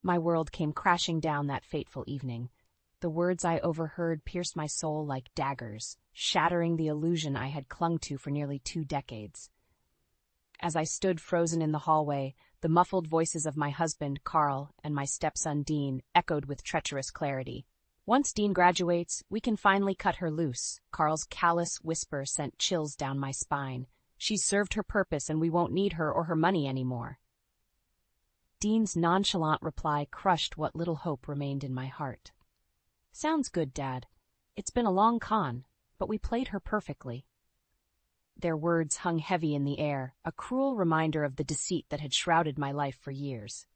My world came crashing down that fateful evening. The words I overheard pierced my soul like daggers, shattering the illusion I had clung to for nearly 2 decades. As I stood frozen in the hallway, the muffled voices of my husband, Carl, and my stepson, Dean, echoed with treacherous clarity. "Once Dean graduates, we can finally cut her loose." Carl's callous whisper sent chills down my spine. "She's served her purpose and we won't need her or her money anymore." Dean's nonchalant reply crushed what little hope remained in my heart. "Sounds good, Dad. It's been a long con, but we played her perfectly." Their words hung heavy in the air, a cruel reminder of the deceit that had shrouded my life for years.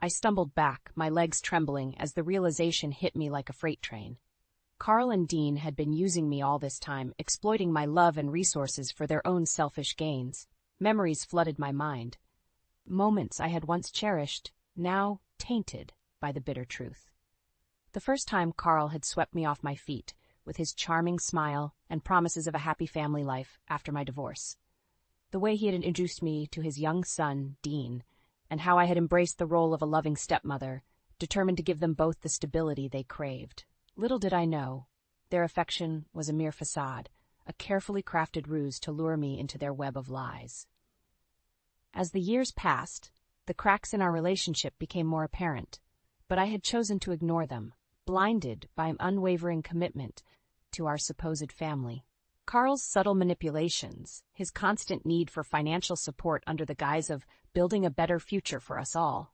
I stumbled back, my legs trembling, as the realization hit me like a freight train. Carl and Dean had been using me all this time, exploiting my love and resources for their own selfish gains. Memories flooded my mind. Moments I had once cherished, now tainted by the bitter truth. The first time Carl had swept me off my feet, with his charming smile and promises of a happy family life after my divorce. The way he had introduced me to his young son, Dean, and how I had embraced the role of a loving stepmother, determined to give them both the stability they craved. Little did I know, their affection was a mere facade, a carefully crafted ruse to lure me into their web of lies. As the years passed, the cracks in our relationship became more apparent, but I had chosen to ignore them, blinded by an unwavering commitment to our supposed family. Carl's subtle manipulations, his constant need for financial support under the guise of building a better future for us all.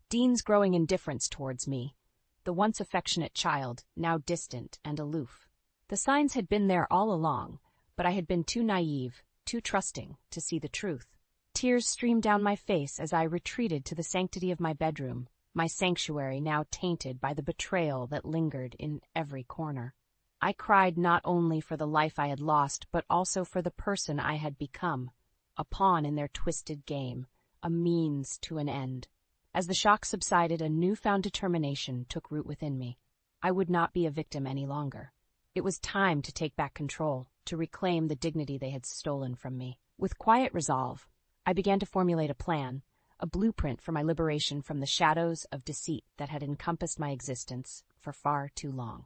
Dean's growing indifference towards me, the once affectionate child, now distant and aloof. The signs had been there all along, but I had been too naive, too trusting to see the truth. Tears streamed down my face as I retreated to the sanctity of my bedroom, my sanctuary now tainted by the betrayal that lingered in every corner. I cried not only for the life I had lost, but also for the person I had become, a pawn in their twisted game, a means to an end. As the shock subsided, a newfound determination took root within me. I would not be a victim any longer. It was time to take back control, to reclaim the dignity they had stolen from me. With quiet resolve, I began to formulate a plan, a blueprint for my liberation from the shadows of deceit that had encompassed my existence for far too long.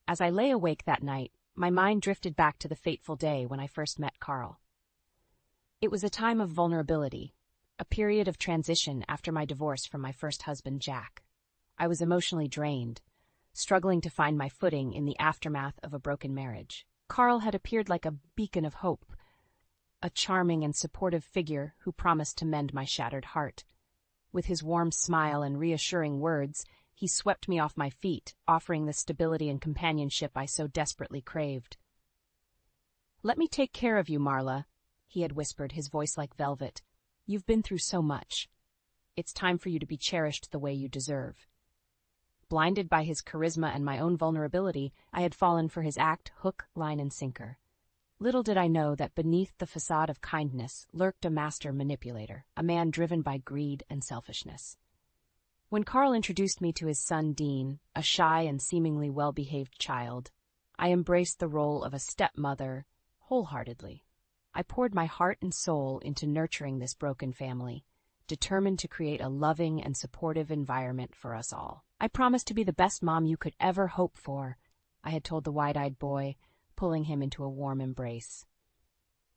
As I lay awake that night, my mind drifted back to the fateful day when I first met Carl. It was a time of vulnerability, a period of transition after my divorce from my first husband, Jack. I was emotionally drained, struggling to find my footing in the aftermath of a broken marriage. Carl had appeared like a beacon of hope, a charming and supportive figure who promised to mend my shattered heart. With his warm smile and reassuring words, he swept me off my feet, offering the stability and companionship I so desperately craved. "Let me take care of you, Marla," he had whispered, his voice like velvet. "You've been through so much. It's time for you to be cherished the way you deserve." Blinded by his charisma and my own vulnerability, I had fallen for his act, hook, line, and sinker. Little did I know that beneath the facade of kindness lurked a master manipulator, a man driven by greed and selfishness. When Carl introduced me to his son Dean, a shy and seemingly well-behaved child, I embraced the role of a stepmother wholeheartedly. I poured my heart and soul into nurturing this broken family, determined to create a loving and supportive environment for us all. "I promise to be the best mom you could ever hope for," I had told the wide-eyed boy, pulling him into a warm embrace.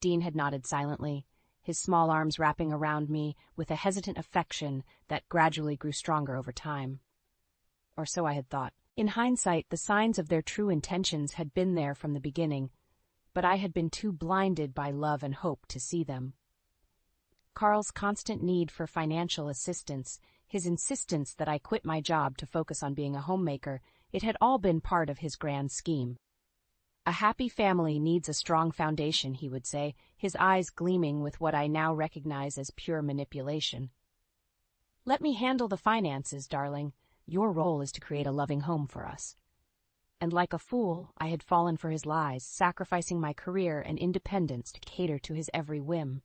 Dean had nodded silently, his small arms wrapping around me with a hesitant affection that gradually grew stronger over time. Or so I had thought. In hindsight, the signs of their true intentions had been there from the beginning, but I had been too blinded by love and hope to see them. Carl's constant need for financial assistance, his insistence that I quit my job to focus on being a homemaker, it had all been part of his grand scheme. "A happy family needs a strong foundation," he would say, his eyes gleaming with what I now recognize as pure manipulation. "Let me handle the finances, darling. Your role is to create a loving home for us." And like a fool, I had fallen for his lies, sacrificing my career and independence to cater to his every whim.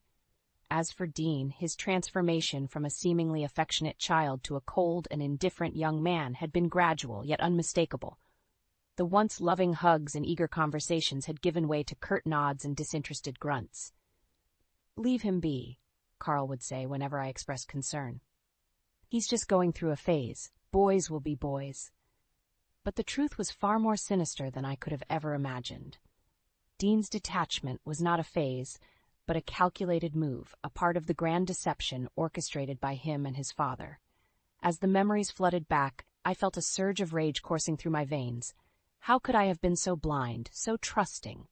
As for Dean, his transformation from a seemingly affectionate child to a cold and indifferent young man had been gradual yet unmistakable. The once loving hugs and eager conversations had given way to curt nods and disinterested grunts. "Leave him be," Carl would say whenever I expressed concern. He's just going through a phase. Boys will be boys. But the truth was far more sinister than I could have ever imagined. Dean's detachment was not a phase, but a calculated move, a part of the grand deception orchestrated by him and his father. As the memories flooded back, I felt a surge of rage coursing through my veins. How could I have been so blind, so trusting?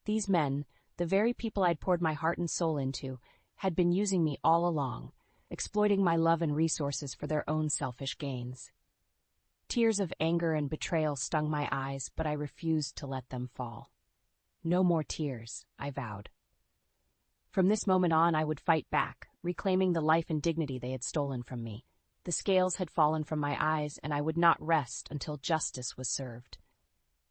These men, the very people I'd poured my heart and soul into, had been using me all along, exploiting my love and resources for their own selfish gains. Tears of anger and betrayal stung my eyes, but I refused to let them fall. No more tears, I vowed. From this moment on, I would fight back, reclaiming the life and dignity they had stolen from me. The scales had fallen from my eyes, and I would not rest until justice was served.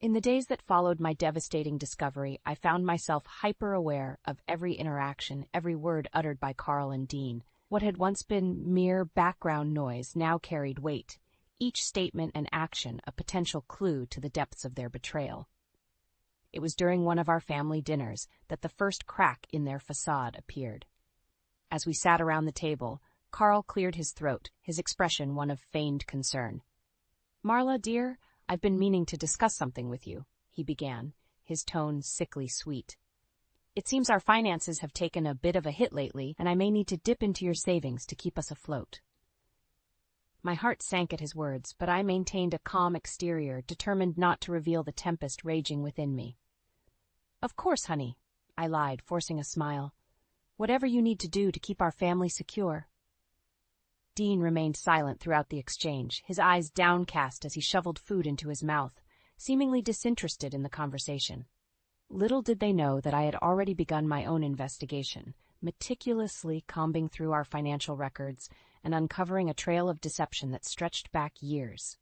In the days that followed my devastating discovery, I found myself hyper-aware of every interaction, every word uttered by Carl and Dean. What had once been mere background noise now carried weight, each statement and action a potential clue to the depths of their betrayal. It was during one of our family dinners that the first crack in their facade appeared. As we sat around the table, Carl cleared his throat, his expression one of feigned concern. "Marla, dear, I've been meaning to discuss something with you," he began, his tone sickly sweet. "It seems our finances have taken a bit of a hit lately, and I may need to dip into your savings to keep us afloat." My heart sank at his words, but I maintained a calm exterior, determined not to reveal the tempest raging within me. "Of course, honey," I lied, forcing a smile. "Whatever you need to do to keep our family secure." Dean remained silent throughout the exchange, his eyes downcast as he shoveled food into his mouth, seemingly disinterested in the conversation. Little did they know that I had already begun my own investigation, meticulously combing through our financial records and uncovering a trail of deception that stretched back years.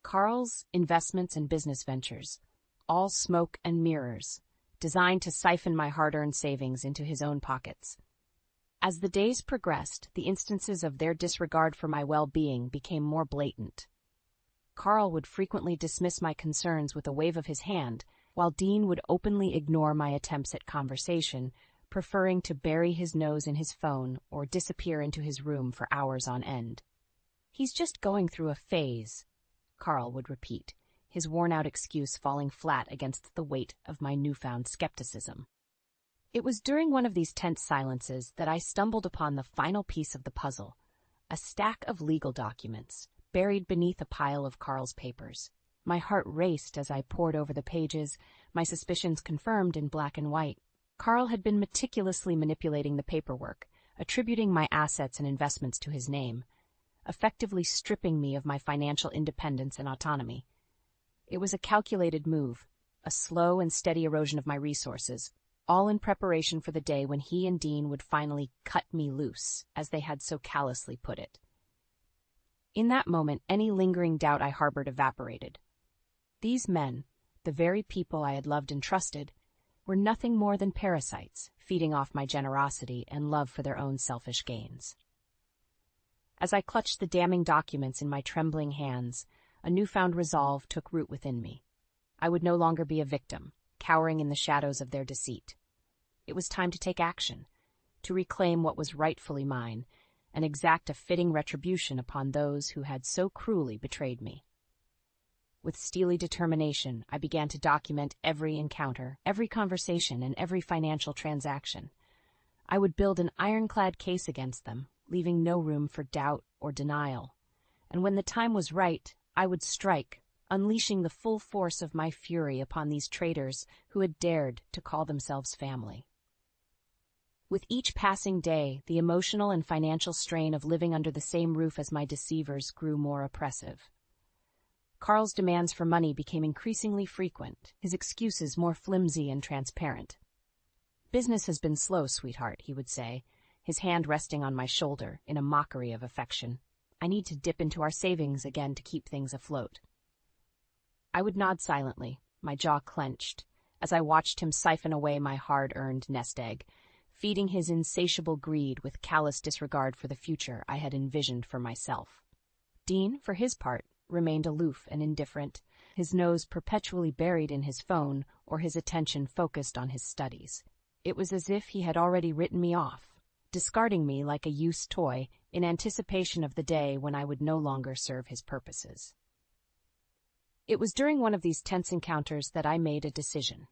Carl's investments and business ventures, all smoke and mirrors, designed to siphon my hard-earned savings into his own pockets. As the days progressed, the instances of their disregard for my well-being became more blatant. Carl would frequently dismiss my concerns with a wave of his hand, while Dean would openly ignore my attempts at conversation, preferring to bury his nose in his phone or disappear into his room for hours on end. "He's just going through a phase," Carl would repeat, his worn-out excuse falling flat against the weight of my newfound skepticism. It was during one of these tense silences that I stumbled upon the final piece of the puzzle, a stack of legal documents, buried beneath a pile of Carl's papers. My heart raced as I pored over the pages, my suspicions confirmed in black and white. Carl had been meticulously manipulating the paperwork, attributing my assets and investments to his name, effectively stripping me of my financial independence and autonomy. It was a calculated move, a slow and steady erosion of my resources, all in preparation for the day when he and Dean would finally cut me loose, as they had so callously put it. In that moment, any lingering doubt I harbored evaporated. These men, the very people I had loved and trusted, were nothing more than parasites, feeding off my generosity and love for their own selfish gains. As I clutched the damning documents in my trembling hands, a newfound resolve took root within me. I would no longer be a victim, cowering in the shadows of their deceit. It was time to take action, to reclaim what was rightfully mine, and exact a fitting retribution upon those who had so cruelly betrayed me. With steely determination, I began to document every encounter, every conversation, and every financial transaction. I would build an ironclad case against them, leaving no room for doubt or denial. And when the time was right, I would strike, unleashing the full force of my fury upon these traitors who had dared to call themselves family. With each passing day, the emotional and financial strain of living under the same roof as my deceivers grew more oppressive. Carl's demands for money became increasingly frequent, his excuses more flimsy and transparent. "Business has been slow, sweetheart," he would say, his hand resting on my shoulder in a mockery of affection. "I need to dip into our savings again to keep things afloat." I would nod silently, my jaw clenched, as I watched him siphon away my hard-earned nest egg, feeding his insatiable greed with callous disregard for the future I had envisioned for myself. Dean, for his part, remained aloof and indifferent, his nose perpetually buried in his phone or his attention focused on his studies. It was as if he had already written me off, discarding me like a used toy in anticipation of the day when I would no longer serve his purposes. It was during one of these tense encounters that I made a decision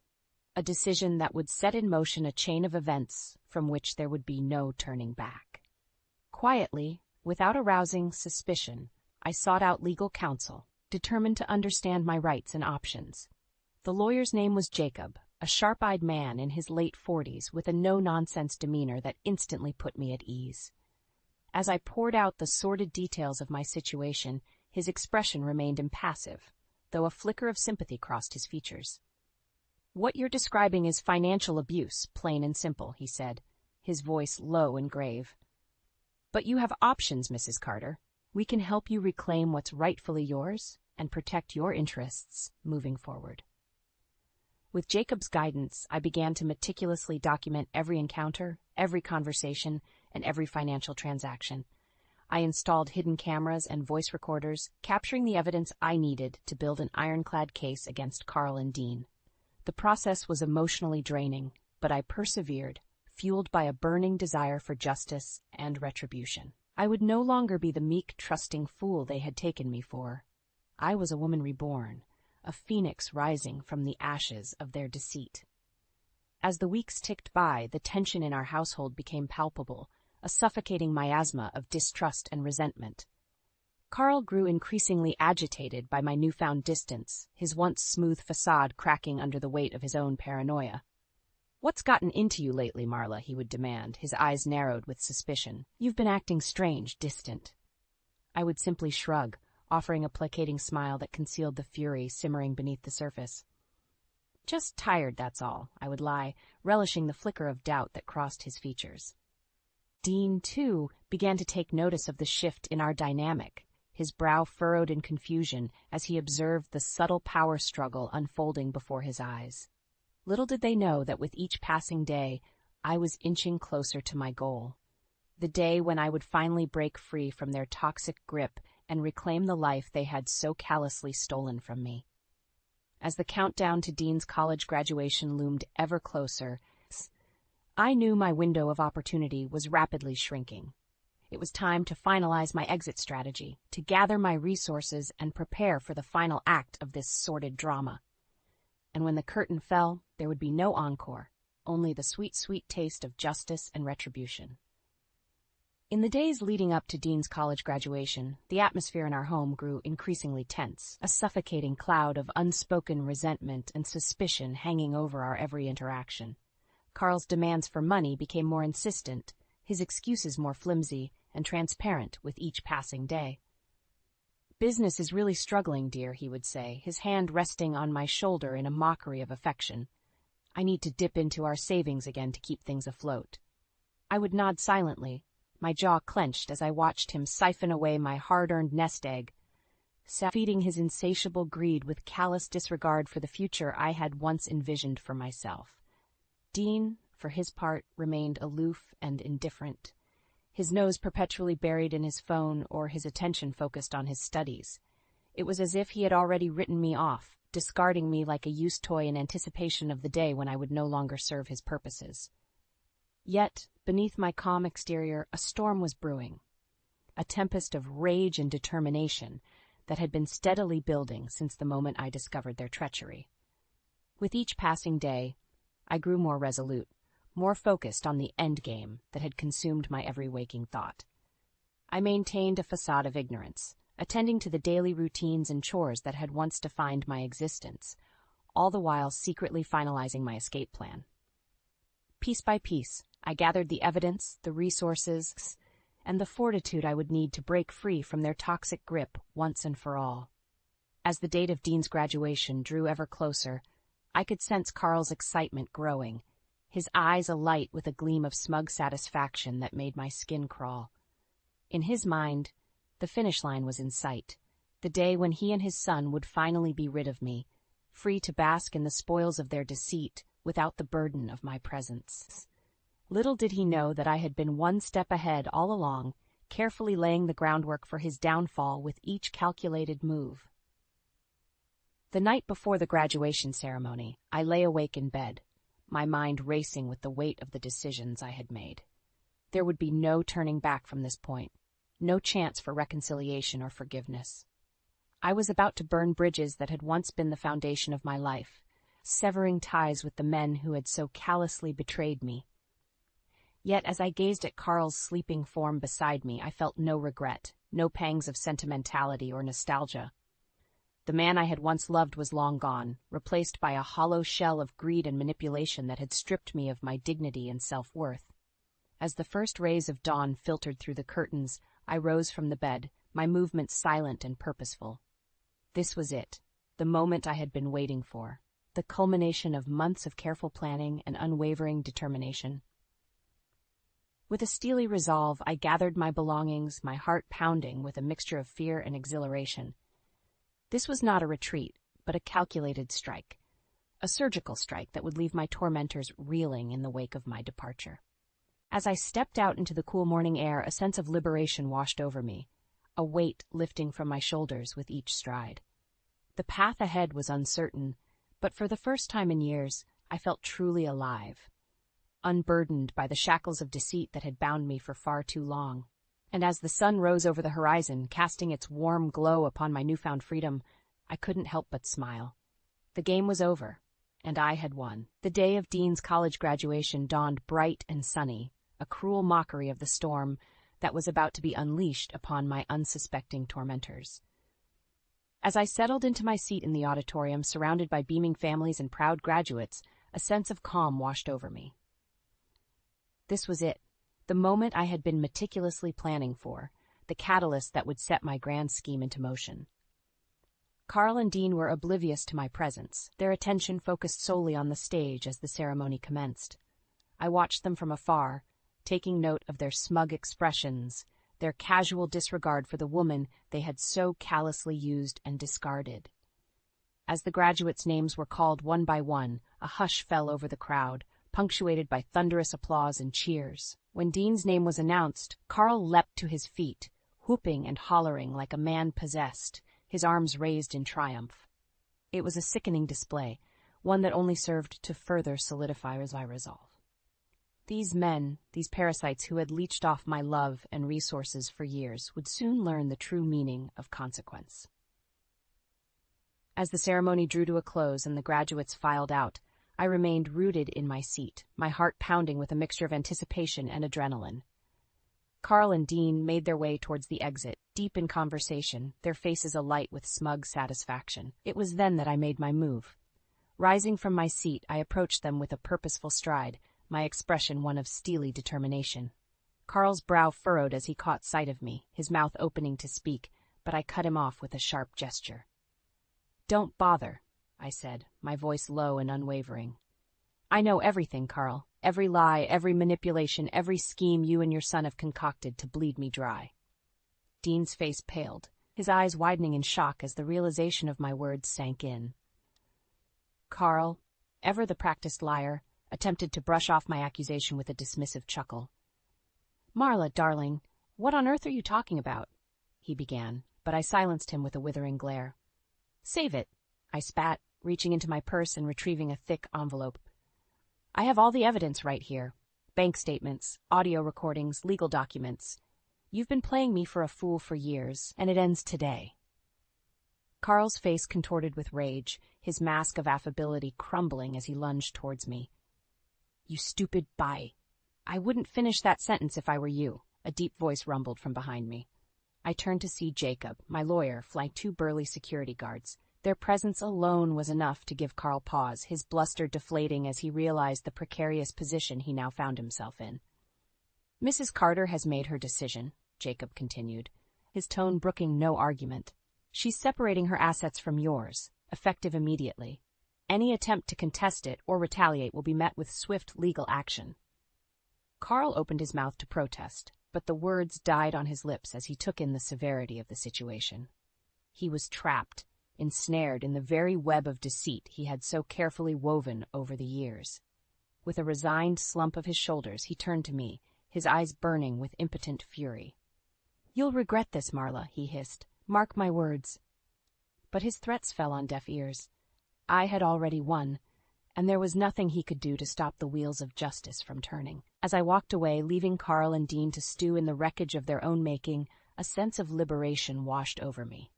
that would set in motion a chain of events from which there would be no turning back. Quietly, without arousing suspicion, I sought out legal counsel, determined to understand my rights and options. The lawyer's name was Jacob, a sharp-eyed man in his late 40s with a no-nonsense demeanor that instantly put me at ease. As I poured out the sordid details of my situation, his expression remained impassive, though a flicker of sympathy crossed his features. "What you're describing is financial abuse, plain and simple," he said, his voice low and grave. "But you have options, Mrs. Carter. We can help you reclaim what's rightfully yours and protect your interests moving forward." With Jacob's guidance, I began to meticulously document every encounter, every conversation, and every financial transaction. I installed hidden cameras and voice recorders, capturing the evidence I needed to build an ironclad case against Carl and Dean. The process was emotionally draining, but I persevered, fueled by a burning desire for justice and retribution. I would no longer be the meek, trusting fool they had taken me for. I was a woman reborn, a phoenix rising from the ashes of their deceit. As the weeks ticked by, the tension in our household became palpable, a suffocating miasma of distrust and resentment. Carl grew increasingly agitated by my newfound distance, his once smooth facade cracking under the weight of his own paranoia. "What's gotten into you lately, Marla?" he would demand, his eyes narrowed with suspicion. "You've been acting strange, distant." I would simply shrug, offering a placating smile that concealed the fury simmering beneath the surface. "Just tired, that's all," I would lie, relishing the flicker of doubt that crossed his features. Dean, too, began to take notice of the shift in our dynamic, his brow furrowed in confusion as he observed the subtle power struggle unfolding before his eyes. Little did they know that with each passing day, I was inching closer to my goal. The day when I would finally break free from their toxic grip and reclaim the life they had so callously stolen from me. As the countdown to Dean's college graduation loomed ever closer, I knew my window of opportunity was rapidly shrinking. It was time to finalize my exit strategy, to gather my resources and prepare for the final act of this sordid drama. And when the curtain fell, there would be no encore, only the sweet, sweet taste of justice and retribution. In the days leading up to Dean's college graduation, the atmosphere in our home grew increasingly tense, a suffocating cloud of unspoken resentment and suspicion hanging over our every interaction. Carl's demands for money became more insistent, his excuses more flimsy and transparent with each passing day. "Business is really struggling, dear," he would say, his hand resting on my shoulder in a mockery of affection. "I need to dip into our savings again to keep things afloat." I would nod silently, my jaw clenched as I watched him siphon away my hard-earned nest egg, feeding his insatiable greed with callous disregard for the future I had once envisioned for myself. Dean, for his part, remained aloof and indifferent, his nose perpetually buried in his phone or his attention focused on his studies. It was as if he had already written me off, discarding me like a used toy in anticipation of the day when I would no longer serve his purposes. Yet, beneath my calm exterior, a storm was brewing, a tempest of rage and determination that had been steadily building since the moment I discovered their treachery. With each passing day, I grew more resolute, more focused on the endgame that had consumed my every waking thought. I maintained a facade of ignorance, attending to the daily routines and chores that had once defined my existence, all the while secretly finalizing my escape plan. Piece by piece, I gathered the evidence, the resources, and the fortitude I would need to break free from their toxic grip once and for all. As the date of Dean's graduation drew ever closer, I could sense Carl's excitement growing, his eyes alight with a gleam of smug satisfaction that made my skin crawl. In his mind, the finish line was in sight, the day when he and his son would finally be rid of me, free to bask in the spoils of their deceit without the burden of my presence. Little did he know that I had been one step ahead all along, carefully laying the groundwork for his downfall with each calculated move. The night before the graduation ceremony, I lay awake in bed, my mind racing with the weight of the decisions I had made. There would be no turning back from this point. no chance for reconciliation or forgiveness. I was about to burn bridges that had once been the foundation of my life, severing ties with the men who had so callously betrayed me. Yet as I gazed at Carl's sleeping form beside me, I felt no regret, no pangs of sentimentality or nostalgia. The man I had once loved was long gone, replaced by a hollow shell of greed and manipulation that had stripped me of my dignity and self-worth. As the first rays of dawn filtered through the curtains, I rose from the bed, my movements silent and purposeful. This was it, the moment I had been waiting for, the culmination of months of careful planning and unwavering determination. With a steely resolve, I gathered my belongings, my heart pounding with a mixture of fear and exhilaration. This was not a retreat, but a calculated strike, a surgical strike that would leave my tormentors reeling in the wake of my departure. As I stepped out into the cool morning air, a sense of liberation washed over me, a weight lifting from my shoulders with each stride. The path ahead was uncertain, but for the first time in years, I felt truly alive, unburdened by the shackles of deceit that had bound me for far too long. And as the sun rose over the horizon, casting its warm glow upon my newfound freedom, I couldn't help but smile. The game was over, and I had won. The day of Dean's college graduation dawned bright and sunny, a cruel mockery of the storm that was about to be unleashed upon my unsuspecting tormentors. As I settled into my seat in the auditorium, surrounded by beaming families and proud graduates, a sense of calm washed over me. This was it, the moment I had been meticulously planning for, the catalyst that would set my grand scheme into motion. Carl and Dean were oblivious to my presence, their attention focused solely on the stage as the ceremony commenced. I watched them from afar, taking note of their smug expressions, their casual disregard for the woman they had so callously used and discarded. As the graduates' names were called one by one, a hush fell over the crowd, punctuated by thunderous applause and cheers. When Dean's name was announced, Carl leapt to his feet, whooping and hollering like a man possessed, his arms raised in triumph. It was a sickening display, one that only served to further solidify my resolve. These men, these parasites who had leached off my love and resources for years, would soon learn the true meaning of consequence. As the ceremony drew to a close and the graduates filed out, I remained rooted in my seat, my heart pounding with a mixture of anticipation and adrenaline. Carl and Dean made their way towards the exit, deep in conversation, their faces alight with smug satisfaction. It was then that I made my move. Rising from my seat, I approached them with a purposeful stride, my expression one of steely determination. Carl's brow furrowed as he caught sight of me, his mouth opening to speak, but I cut him off with a sharp gesture. "Don't bother," I said, my voice low and unwavering. "I know everything, Carl, every lie, every manipulation, every scheme you and your son have concocted to bleed me dry." Dean's face paled, his eyes widening in shock as the realization of my words sank in. Carl, ever the practiced liar, attempted to brush off my accusation with a dismissive chuckle. "Marla, darling, what on earth are you talking about?" he began, but I silenced him with a withering glare. "Save it," I spat, reaching into my purse and retrieving a thick envelope. "I have all the evidence right here. Bank statements, audio recordings, legal documents. You've been playing me for a fool for years, and it ends today." Carl's face contorted with rage, his mask of affability crumbling as he lunged towards me. "You stupid bye. I wouldn't finish that sentence if I were you," a deep voice rumbled from behind me. I turned to see Jacob, my lawyer, flank two burly security guards. Their presence alone was enough to give Carl pause, his bluster deflating as he realized the precarious position he now found himself in. "Mrs. Carter has made her decision," Jacob continued, his tone brooking no argument. "She's separating her assets from yours, effective immediately. Any attempt to contest it or retaliate will be met with swift legal action." Carl opened his mouth to protest, but the words died on his lips as he took in the severity of the situation. He was trapped, ensnared in the very web of deceit he had so carefully woven over the years. With a resigned slump of his shoulders, he turned to me, his eyes burning with impotent fury. "You'll regret this, Marla," he hissed. "Mark my words." But his threats fell on deaf ears. I had already won, and there was nothing he could do to stop the wheels of justice from turning. As I walked away, leaving Carl and Dean to stew in the wreckage of their own making, a sense of liberation washed over me.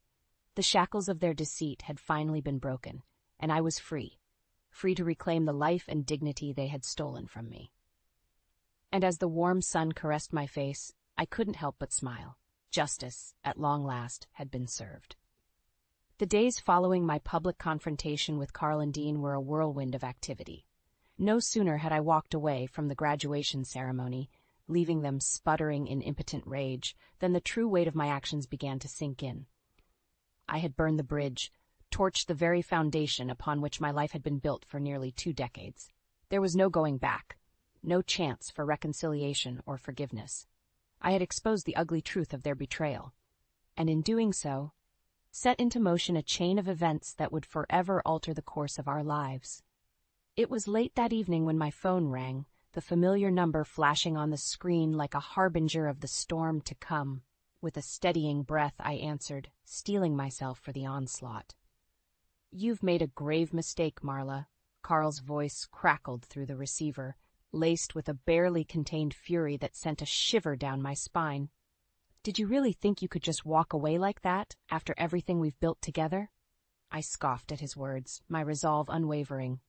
The shackles of their deceit had finally been broken, and I was free to reclaim the life and dignity they had stolen from me. And as the warm sun caressed my face, I couldn't help but smile. Justice, at long last, had been served. The days following my public confrontation with Carl and Dean were a whirlwind of activity. No sooner had I walked away from the graduation ceremony, leaving them sputtering in impotent rage, than the true weight of my actions began to sink in. I had burned the bridge, torched the very foundation upon which my life had been built for nearly 2 decades. There was no going back, no chance for reconciliation or forgiveness. I had exposed the ugly truth of their betrayal, and in doing so, set into motion a chain of events that would forever alter the course of our lives. It was late that evening when my phone rang, the familiar number flashing on the screen like a harbinger of the storm to come. With a steadying breath, I answered, steeling myself for the onslaught. "You've made a grave mistake, Marla." Carl's voice crackled through the receiver, laced with a barely contained fury that sent a shiver down my spine. "Did you really think you could just walk away like that, after everything we've built together?" I scoffed at his words, my resolve unwavering.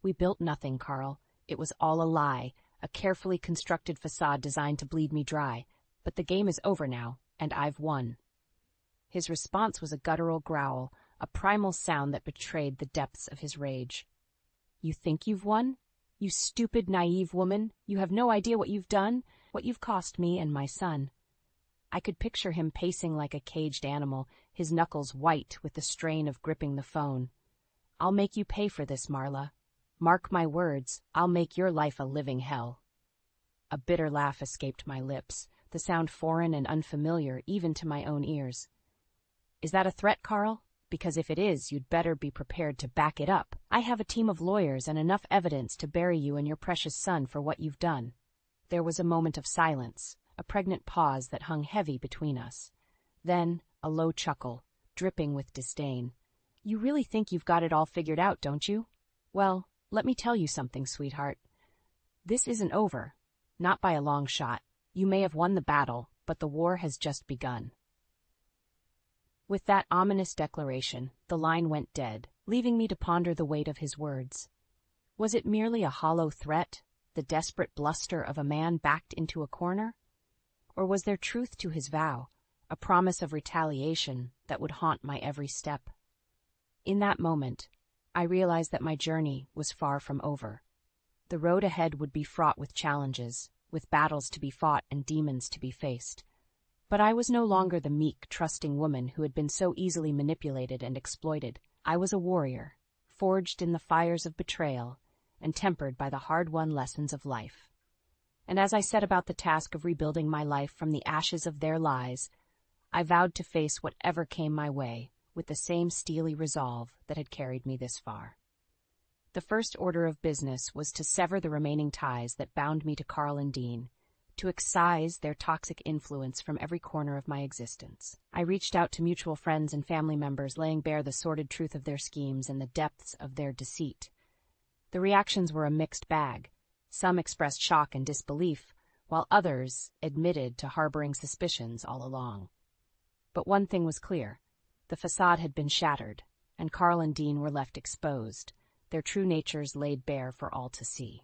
"We built nothing, Carl. It was all a lie, a carefully constructed facade designed to bleed me dry. But the game is over now, and I've won." His response was a guttural growl, a primal sound that betrayed the depths of his rage. "You think you've won? You stupid, naive woman, you have no idea what you've done, what you've cost me and my son." I could picture him pacing like a caged animal, his knuckles white with the strain of gripping the phone. "I'll make you pay for this, Marla. Mark my words, I'll make your life a living hell." A bitter laugh escaped my lips, the sound foreign and unfamiliar even to my own ears. "Is that a threat, Carl? Because if it is, you'd better be prepared to back it up. I have a team of lawyers and enough evidence to bury you and your precious son for what you've done." There was a moment of silence, a pregnant pause that hung heavy between us. Then a low chuckle, dripping with disdain. "You really think you've got it all figured out, don't you? Well, let me tell you something, sweetheart. This isn't over. Not by a long shot. You may have won the battle, but the war has just begun." With that ominous declaration, the line went dead, leaving me to ponder the weight of his words. Was it merely a hollow threat, the desperate bluster of a man backed into a corner? Or was there truth to his vow, a promise of retaliation that would haunt my every step? In that moment, I realized that my journey was far from over. The road ahead would be fraught with challenges, with battles to be fought and demons to be faced. But I was no longer the meek, trusting woman who had been so easily manipulated and exploited. I was a warrior, forged in the fires of betrayal and tempered by the hard-won lessons of life. And as I set about the task of rebuilding my life from the ashes of their lies, I vowed to face whatever came my way with the same steely resolve that had carried me this far. The first order of business was to sever the remaining ties that bound me to Carl and Dean, to excise their toxic influence from every corner of my existence. I reached out to mutual friends and family members, laying bare the sordid truth of their schemes and the depths of their deceit. The reactions were a mixed bag. Some expressed shock and disbelief, while others admitted to harboring suspicions all along. But one thing was clear. The facade had been shattered, and Carl and Dean were left exposed, their true natures laid bare for all to see.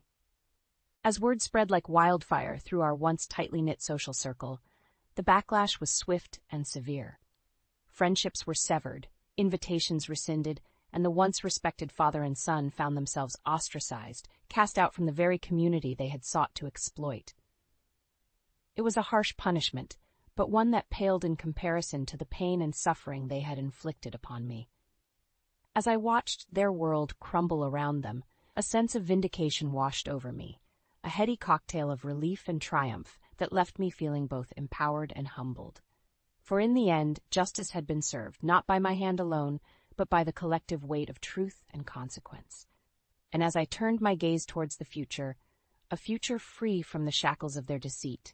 As word spread like wildfire through our once tightly knit social circle, the backlash was swift and severe. Friendships were severed, invitations rescinded, and the once respected father and son found themselves ostracized, cast out from the very community they had sought to exploit. It was a harsh punishment, but one that paled in comparison to the pain and suffering they had inflicted upon me. As I watched their world crumble around them, a sense of vindication washed over me, a heady cocktail of relief and triumph that left me feeling both empowered and humbled. For in the end, justice had been served, not by my hand alone, but by the collective weight of truth and consequence. And as I turned my gaze towards the future, a future free from the shackles of their deceit,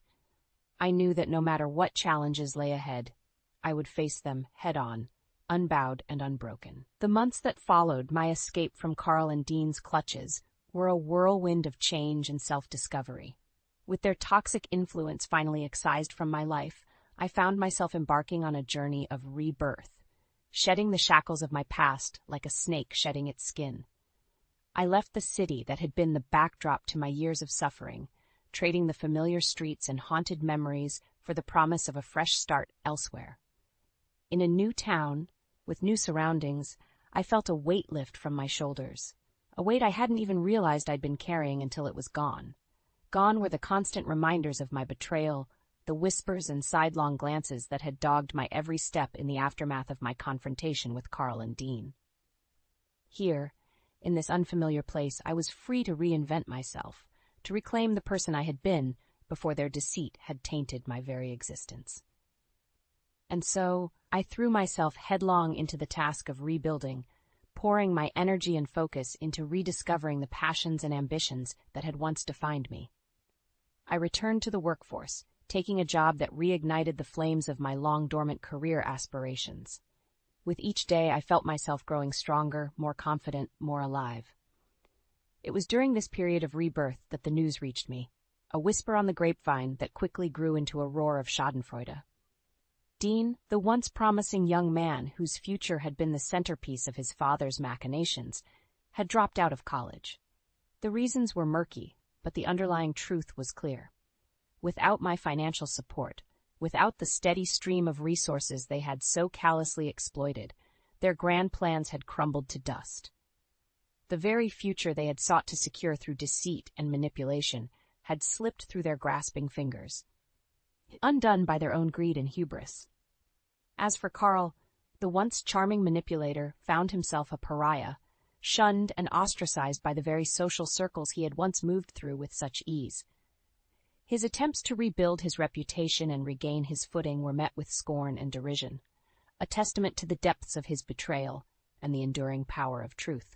I knew that no matter what challenges lay ahead, I would face them head-on, unbowed and unbroken. The months that followed my escape from Carl and Dean's clutches were a whirlwind of change and self-discovery. With their toxic influence finally excised from my life, I found myself embarking on a journey of rebirth, shedding the shackles of my past like a snake shedding its skin. I left the city that had been the backdrop to my years of suffering, trading the familiar streets and haunted memories for the promise of a fresh start elsewhere. In a new town, with new surroundings, I felt a weight lift from my shoulders, a weight I hadn't even realized I'd been carrying until it was gone. Gone were the constant reminders of my betrayal, the whispers and sidelong glances that had dogged my every step in the aftermath of my confrontation with Carl and Dean. Here, in this unfamiliar place, I was free to reinvent myself, to reclaim the person I had been before their deceit had tainted my very existence. And so, I threw myself headlong into the task of rebuilding, pouring my energy and focus into rediscovering the passions and ambitions that had once defined me. I returned to the workforce, taking a job that reignited the flames of my long-dormant career aspirations. With each day, I felt myself growing stronger, more confident, more alive. It was during this period of rebirth that the news reached me, a whisper on the grapevine that quickly grew into a roar of schadenfreude. Dean, the once promising young man whose future had been the centerpiece of his father's machinations, had dropped out of college. The reasons were murky, but the underlying truth was clear. Without my financial support, without the steady stream of resources they had so callously exploited, their grand plans had crumbled to dust. The very future they had sought to secure through deceit and manipulation had slipped through their grasping fingers, undone by their own greed and hubris. As for Carl, the once charming manipulator found himself a pariah, shunned and ostracized by the very social circles he had once moved through with such ease. His attempts to rebuild his reputation and regain his footing were met with scorn and derision, a testament to the depths of his betrayal and the enduring power of truth.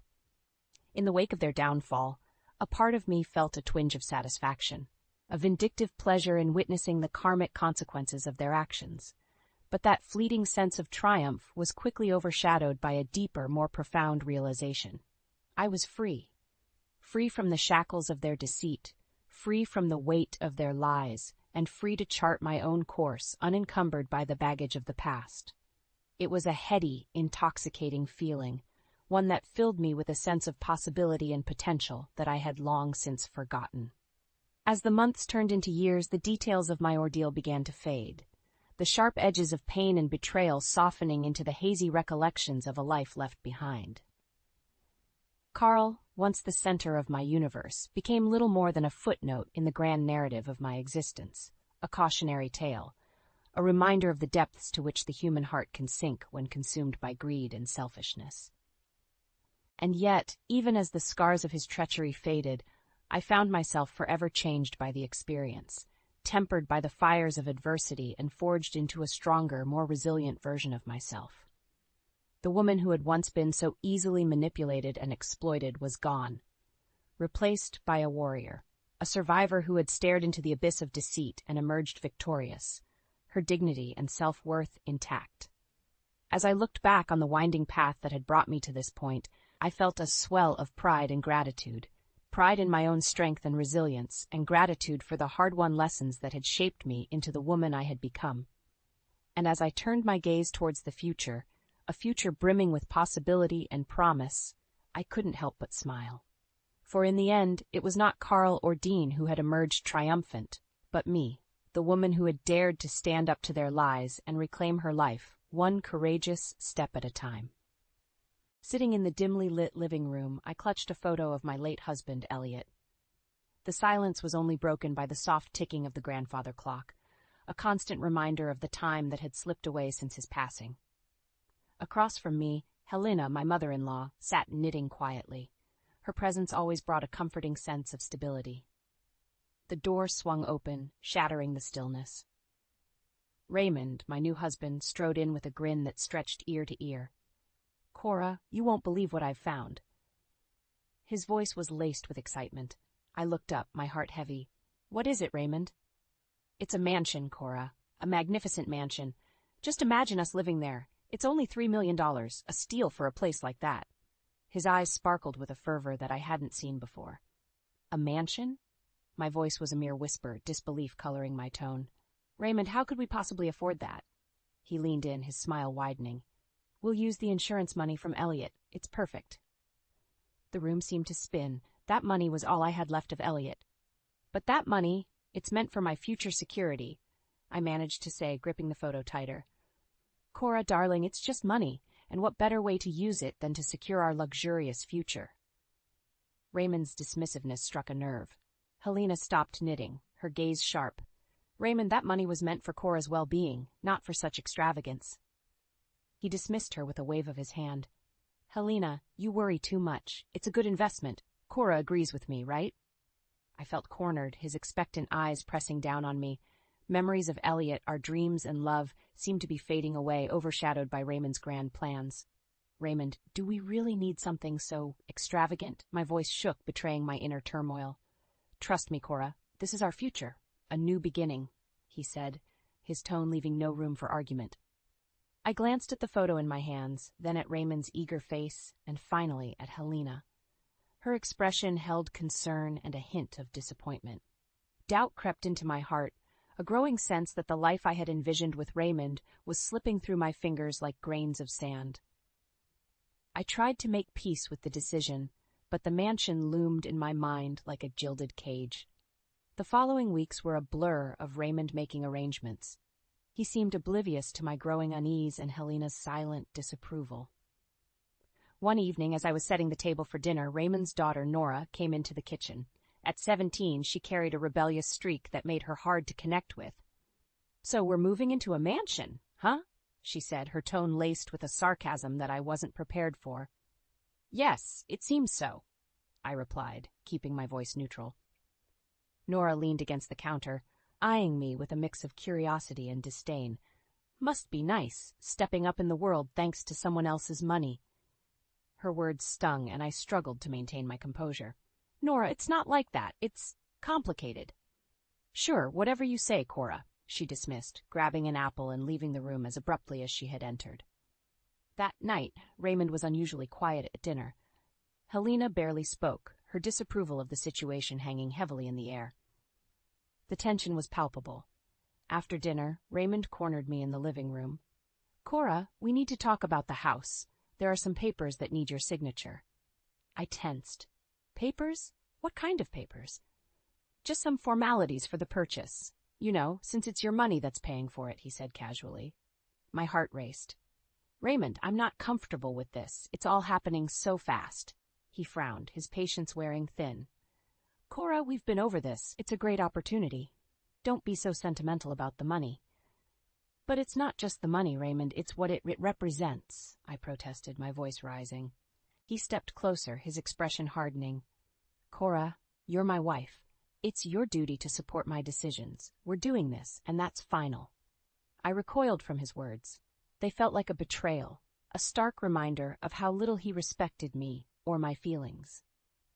In the wake of their downfall, a part of me felt a twinge of satisfaction, a vindictive pleasure in witnessing the karmic consequences of their actions. But that fleeting sense of triumph was quickly overshadowed by a deeper, more profound realization. I was free. Free from the shackles of their deceit, free from the weight of their lies, and free to chart my own course, unencumbered by the baggage of the past. It was a heady, intoxicating feeling, one that filled me with a sense of possibility and potential that I had long since forgotten. As the months turned into years, the details of my ordeal began to fade, the sharp edges of pain and betrayal softening into the hazy recollections of a life left behind. Carl, once the center of my universe, became little more than a footnote in the grand narrative of my existence, a cautionary tale, a reminder of the depths to which the human heart can sink when consumed by greed and selfishness. And yet, even as the scars of his treachery faded, I found myself forever changed by the experience, tempered by the fires of adversity and forged into a stronger, more resilient version of myself. The woman who had once been so easily manipulated and exploited was gone, replaced by a warrior, a survivor who had stared into the abyss of deceit and emerged victorious, her dignity and self-worth intact. As I looked back on the winding path that had brought me to this point, I felt a swell of pride and gratitude, pride in my own strength and resilience, and gratitude for the hard-won lessons that had shaped me into the woman I had become. And as I turned my gaze towards the future, a future brimming with possibility and promise, I couldn't help but smile. For in the end, it was not Carl or Dean who had emerged triumphant, but me, the woman who had dared to stand up to their lies and reclaim her life, one courageous step at a time. Sitting in the dimly lit living room, I clutched a photo of my late husband, Elliot. The silence was only broken by the soft ticking of the grandfather clock, a constant reminder of the time that had slipped away since his passing. Across from me, Helena, my mother-in-law, sat knitting quietly. Her presence always brought a comforting sense of stability. The door swung open, shattering the stillness. Raymond, my new husband, strode in with a grin that stretched ear to ear. "Cora, you won't believe what I've found." His voice was laced with excitement. I looked up, my heart heavy. "What is it, Raymond?" "It's a mansion, Cora. A magnificent mansion. Just imagine us living there. It's only $3 million, a steal for a place like that." His eyes sparkled with a fervor that I hadn't seen before. "A mansion?" My voice was a mere whisper, disbelief coloring my tone. Raymond, how could we possibly afford that? He leaned in, his smile widening. We'll use the insurance money from Elliot. It's perfect. The room seemed to spin. That money was all I had left of Elliot. But that money, it's meant for my future security, I managed to say, gripping the photo tighter. Cora, darling, it's just money, and what better way to use it than to secure our luxurious future? Raymond's dismissiveness struck a nerve. Helena stopped knitting, her gaze sharp. Raymond, that money was meant for Cora's well-being, not for such extravagance. He dismissed her with a wave of his hand. Helena, you worry too much. It's a good investment. Cora agrees with me, right? I felt cornered, his expectant eyes pressing down on me. Memories of Elliot, our dreams and love, seemed to be fading away, overshadowed by Raymond's grand plans. Raymond, do we really need something so extravagant? My voice shook, betraying my inner turmoil. Trust me, Cora. This is our future. A new beginning, he said, his tone leaving no room for argument. I glanced at the photo in my hands, then at Raymond's eager face, and finally at Helena. Her expression held concern and a hint of disappointment. Doubt crept into my heart, a growing sense that the life I had envisioned with Raymond was slipping through my fingers like grains of sand. I tried to make peace with the decision, but the mansion loomed in my mind like a gilded cage. The following weeks were a blur of Raymond making arrangements. He seemed oblivious to my growing unease and Helena's silent disapproval. One evening, as I was setting the table for dinner, Raymond's daughter, Nora, came into the kitchen. At 17, she carried a rebellious streak that made her hard to connect with. So we're moving into a mansion, huh? She said, her tone laced with a sarcasm that I wasn't prepared for. Yes, it seems so, I replied, keeping my voice neutral. Nora leaned against the counter, eyeing me with a mix of curiosity and disdain. Must be nice, stepping up in the world thanks to someone else's money. Her words stung, and I struggled to maintain my composure. Nora, it's not like that. It's complicated. Sure, whatever you say, Cora, she dismissed, grabbing an apple and leaving the room as abruptly as she had entered. That night, Raymond was unusually quiet at dinner. Helena barely spoke, her disapproval of the situation hanging heavily in the air. The tension was palpable. After dinner, Raymond cornered me in the living room. Cora, we need to talk about the house. There are some papers that need your signature. I tensed. Papers? What kind of papers? Just some formalities for the purchase. You know, since it's your money that's paying for it, he said casually. My heart raced. Raymond, I'm not comfortable with this. It's all happening so fast. He frowned, his patience wearing thin. Cora, we've been over this. It's a great opportunity. Don't be so sentimental about the money. But it's not just the money, Raymond. It's what it represents, I protested, my voice rising. He stepped closer, his expression hardening. Cora, you're my wife. It's your duty to support my decisions. We're doing this, and that's final. I recoiled from his words. They felt like a betrayal, a stark reminder of how little he respected me or my feelings.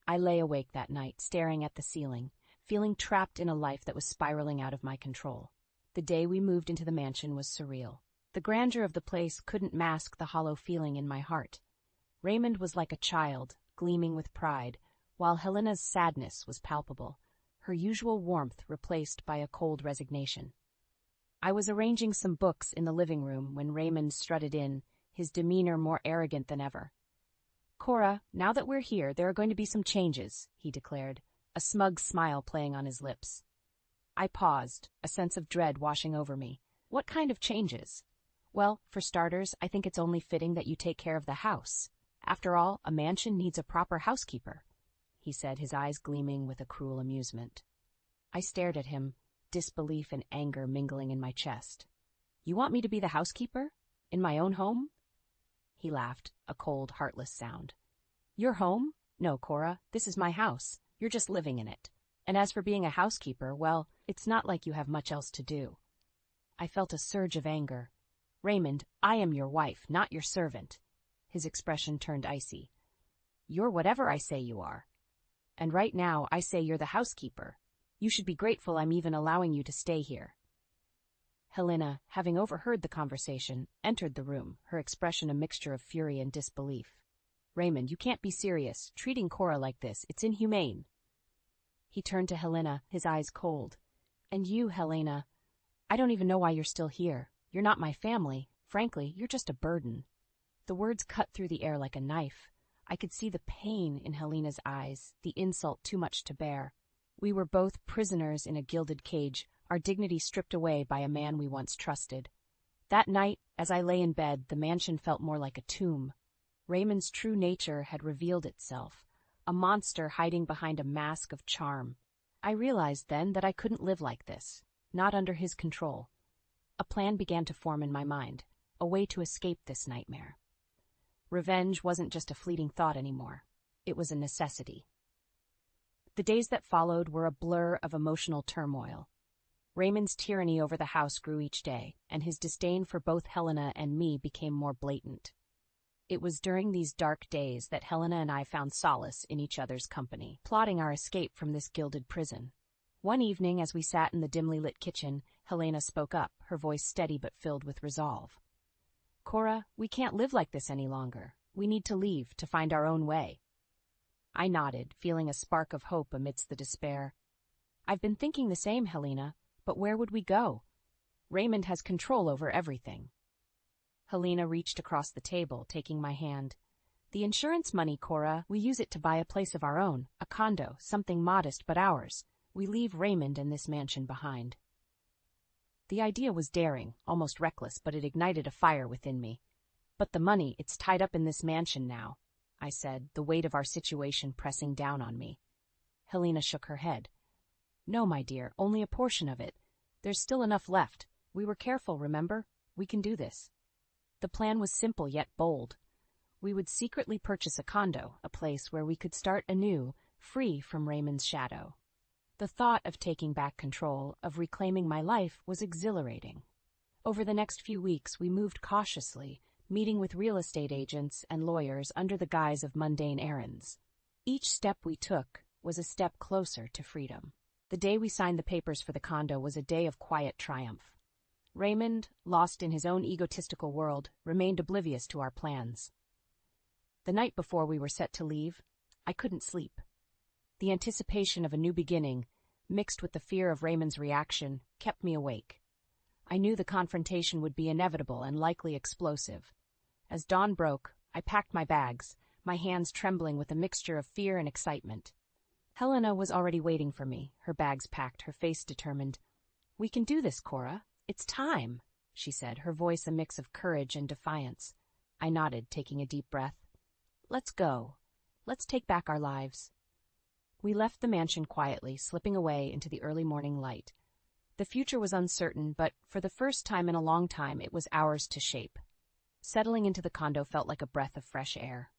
I lay awake that night, staring at the ceiling, feeling trapped in a life that was spiraling out of my control. The day we moved into the mansion was surreal. The grandeur of the place couldn't mask the hollow feeling in my heart. Raymond was like a child, gleaming with pride, while Helena's sadness was palpable, her usual warmth replaced by a cold resignation. I was arranging some books in the living room when Raymond strutted in, his demeanor more arrogant than ever. Cora, now that we're here, there are going to be some changes, he declared, a smug smile playing on his lips. I paused, a sense of dread washing over me. What kind of changes? Well, for starters, I think it's only fitting that you take care of the house. After all, a mansion needs a proper housekeeper, he said, his eyes gleaming with a cruel amusement. I stared at him, disbelief and anger mingling in my chest. You want me to be the housekeeper? In my own home? He laughed, a cold, heartless sound. Your home? No, Cora, this is my house. You're just living in it. And as for being a housekeeper, well, it's not like you have much else to do. I felt a surge of anger. Raymond, I am your wife, not your servant. His expression turned icy. You're whatever I say you are. And right now, I say you're the housekeeper. You should be grateful I'm even allowing you to stay here. Helena, having overheard the conversation, entered the room, her expression a mixture of fury and disbelief. Raymond, you can't be serious. Treating Cora like this, it's inhumane. He turned to Helena, his eyes cold. And you, Helena, I don't even know why you're still here. You're not my family. Frankly, you're just a burden." The words cut through the air like a knife. I could see the pain in Helena's eyes, the insult too much to bear. We were both prisoners in a gilded cage, our dignity stripped away by a man we once trusted. That night, as I lay in bed, the mansion felt more like a tomb. Raymond's true nature had revealed itself, a monster hiding behind a mask of charm. I realized then that I couldn't live like this, not under his control. A plan began to form in my mind, a way to escape this nightmare. Revenge wasn't just a fleeting thought anymore. It was a necessity. The days that followed were a blur of emotional turmoil. Raymond's tyranny over the house grew each day, and his disdain for both Helena and me became more blatant. It was during these dark days that Helena and I found solace in each other's company, plotting our escape from this gilded prison. One evening, as we sat in the dimly lit kitchen, Helena spoke up, her voice steady but filled with resolve. "Cora, we can't live like this any longer. We need to leave, to find our own way." I nodded, feeling a spark of hope amidst the despair. "I've been thinking the same, Helena, but where would we go? Raymond has control over everything." Helena reached across the table, taking my hand. "The insurance money, Cora, we use it to buy a place of our own, a condo, something modest but ours. We leave Raymond and this mansion behind." The idea was daring, almost reckless, but it ignited a fire within me. "But the money, it's tied up in this mansion now," I said, the weight of our situation pressing down on me. Helena shook her head. "No, my dear, only a portion of it. There's still enough left. We were careful, remember? We can do this." The plan was simple yet bold. We would secretly purchase a condo, a place where we could start anew, free from Raymond's shadow. The thought of taking back control, of reclaiming my life, was exhilarating. Over the next few weeks, we moved cautiously, meeting with real estate agents and lawyers under the guise of mundane errands. Each step we took was a step closer to freedom. The day we signed the papers for the condo was a day of quiet triumph. Raymond, lost in his own egotistical world, remained oblivious to our plans. The night before we were set to leave, I couldn't sleep. The anticipation of a new beginning, mixed with the fear of Raymond's reaction, kept me awake. I knew the confrontation would be inevitable and likely explosive. As dawn broke, I packed my bags, my hands trembling with a mixture of fear and excitement. Helena was already waiting for me, her bags packed, her face determined. "We can do this, Cora. It's time," she said, her voice a mix of courage and defiance. I nodded, taking a deep breath. "Let's go. Let's take back our lives." We left the mansion quietly, slipping away into the early morning light. The future was uncertain, but for the first time in a long time, it was ours to shape. Settling into the condo felt like a breath of fresh air.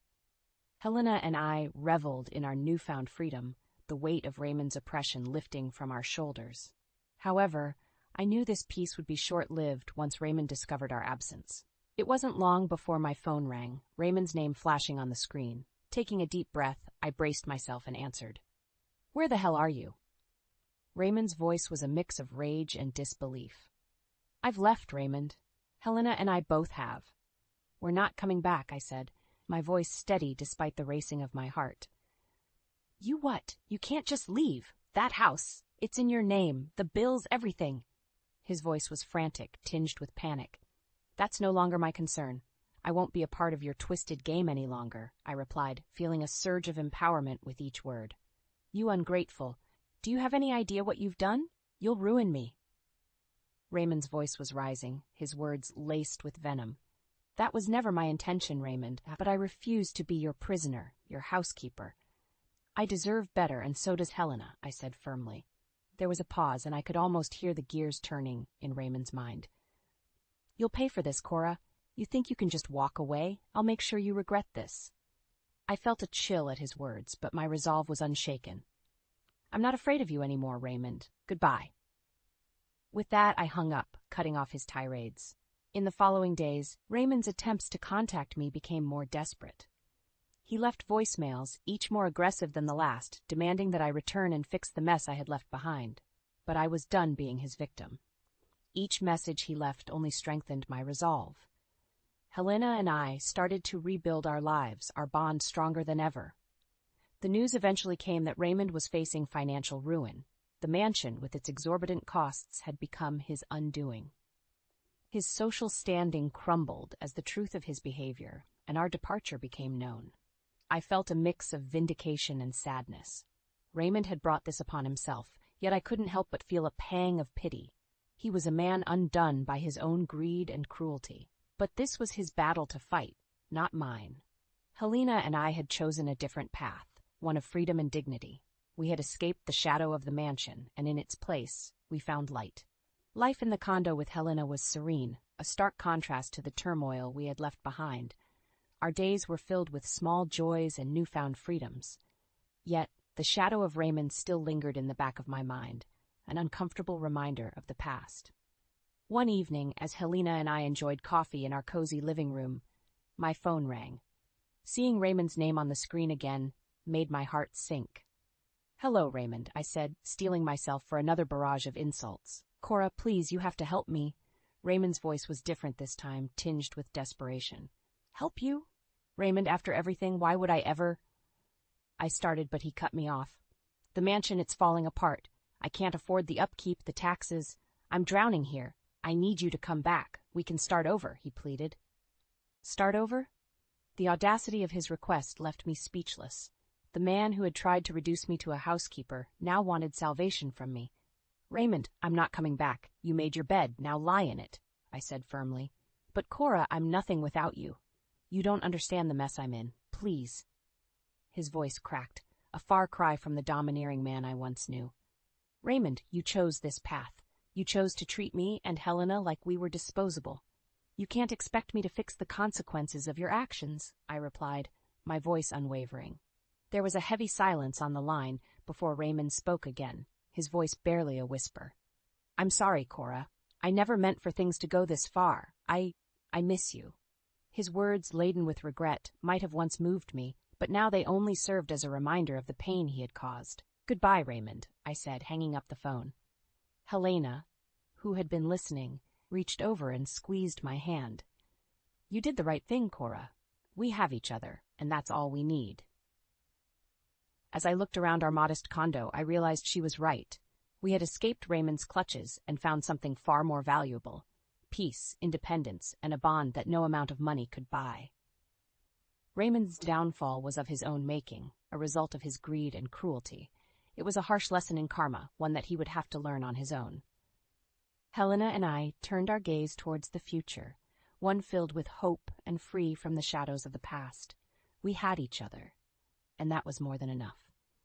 Helena and I reveled in our newfound freedom, the weight of Raymond's oppression lifting from our shoulders. However, I knew this peace would be short-lived once Raymond discovered our absence. It wasn't long before my phone rang, Raymond's name flashing on the screen. Taking a deep breath, I braced myself and answered. "Where the hell are you?" Raymond's voice was a mix of rage and disbelief. "I've left, Raymond. Helena and I both have." "We're not coming back," I said, my voice steady despite the racing of my heart. "You what? You can't just leave. That house, it's in your name, the bills, everything." His voice was frantic, tinged with panic. "That's no longer my concern. I won't be a part of your twisted game any longer," I replied, feeling a surge of empowerment with each word. "You ungrateful. Do you have any idea what you've done? You'll ruin me." Raymond's voice was rising, his words laced with venom. "That was never my intention, Raymond, but I refuse to be your prisoner, your housekeeper. I deserve better, and so does Helena," I said firmly. There was a pause, and I could almost hear the gears turning in Raymond's mind. "You'll pay for this, Cora. You think you can just walk away? I'll make sure you regret this." I felt a chill at his words, but my resolve was unshaken. "I'm not afraid of you anymore, Raymond. Goodbye." With that, I hung up, cutting off his tirades. In the following days, Raymond's attempts to contact me became more desperate. He left voicemails, each more aggressive than the last, demanding that I return and fix the mess I had left behind. But I was done being his victim. Each message he left only strengthened my resolve. Helena and I started to rebuild our lives, our bond stronger than ever. The news eventually came that Raymond was facing financial ruin. The The mansion, with its exorbitant costs, had become his undoing. His social standing crumbled as the truth of his behavior, and our departure became known. I felt a mix of vindication and sadness. Raymond had brought this upon himself, yet I couldn't help but feel a pang of pity. He was a man undone by his own greed and cruelty. But this was his battle to fight, not mine. Helena and I had chosen a different path, one of freedom and dignity. We had escaped the shadow of the mansion, and in its place, we found light. Life in the condo with Helena was serene, a stark contrast to the turmoil we had left behind. Our days were filled with small joys and newfound freedoms. Yet, the shadow of Raymond still lingered in the back of my mind, an uncomfortable reminder of the past. One evening, as Helena and I enjoyed coffee in our cozy living room, my phone rang. Seeing Raymond's name on the screen again made my heart sink. "Hello, Raymond," I said, steeling myself for another barrage of insults. "Cora, please, you have to help me." Raymond's voice was different this time, tinged with desperation. "Help you? Raymond, after everything, why would I ever—" I started, but he cut me off. "The mansion, it's falling apart. I can't afford the upkeep, the taxes. I'm drowning here. I need you to come back. We can start over," he pleaded. Start over? The audacity of his request left me speechless. The man who had tried to reduce me to a housekeeper now wanted salvation from me. "Raymond, I'm not coming back. You made your bed, now lie in it," I said firmly. "But Cora, I'm nothing without you. You don't understand the mess I'm in. Please." His voice cracked, a far cry from the domineering man I once knew. "Raymond, you chose this path. You chose to treat me and Helena like we were disposable. You can't expect me to fix the consequences of your actions," I replied, my voice unwavering. There was a heavy silence on the line before Raymond spoke again, his voice barely a whisper. "I'm sorry, Cora. I never meant for things to go this far. I miss you." His words, laden with regret, might have once moved me, but now they only served as a reminder of the pain he had caused. "Goodbye, Raymond," I said, hanging up the phone. Helena, who had been listening, reached over and squeezed my hand. "You did the right thing, Cora. We have each other, and that's all we need." As I looked around our modest condo, I realized she was right. We had escaped Raymond's clutches and found something far more valuable: peace, independence, and a bond that no amount of money could buy. Raymond's downfall was of his own making, a result of his greed and cruelty. It was a harsh lesson in karma, one that he would have to learn on his own. Helena and I turned our gaze towards the future, one filled with hope and free from the shadows of the past. We had each other, and that was more than enough.